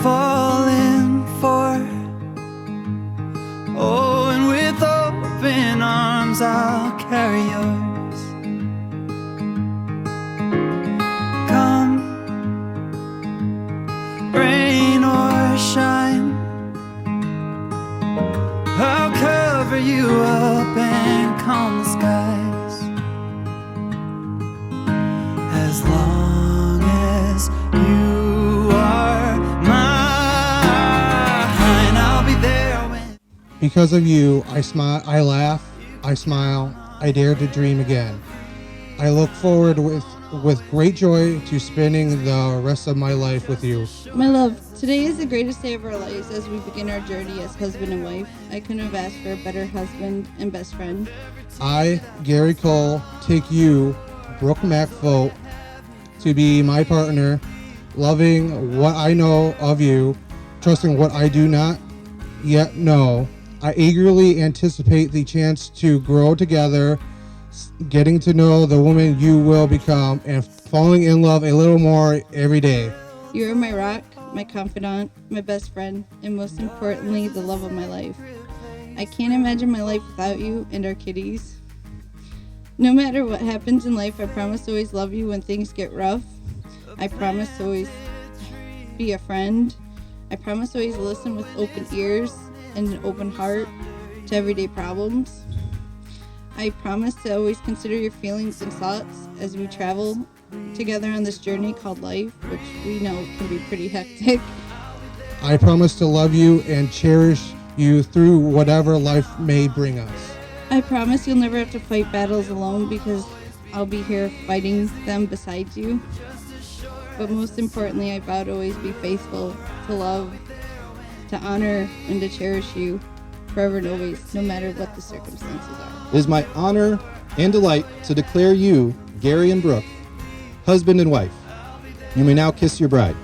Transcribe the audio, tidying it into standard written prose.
falling for. Oh, and with open arms I'll carry yours. Come, rain or shine, I'll cover you up and calm the skies. As long as you are mine, I'll be there when. Because of you, I smile, I laugh, I smile, I dare to dream again. I look forward with great joy to spending the rest of my life with you. My love, today is the greatest day of our lives as we begin our journey as husband and wife. I couldn't have asked for a better husband and best friend. I, Gary Cole, take you, Brooke Cole, to be my partner, loving what I know of you, trusting what I do not yet know. I eagerly anticipate the chance to grow together, getting to know the woman you will become, and falling in love a little more every day. You are my rock, my confidant, my best friend, and most importantly, the love of my life. I can't imagine my life without you and our kitties. No matter what happens in life, I promise to always love you when things get rough. I promise to always be a friend. I promise to always listen with open ears and an open heart to everyday problems. I promise to always consider your feelings and thoughts as we travel together on this journey called life, which we know can be pretty hectic. I promise to love you and cherish you through whatever life may bring us. I promise you'll never have to fight battles alone because I'll be here fighting them beside you. But most importantly, I vow to always be faithful, to love, to honor, and to cherish you forever and always, no matter what the circumstances are. It is my honor and delight to declare you, Gary and Brooke, husband and wife. You may now kiss your bride.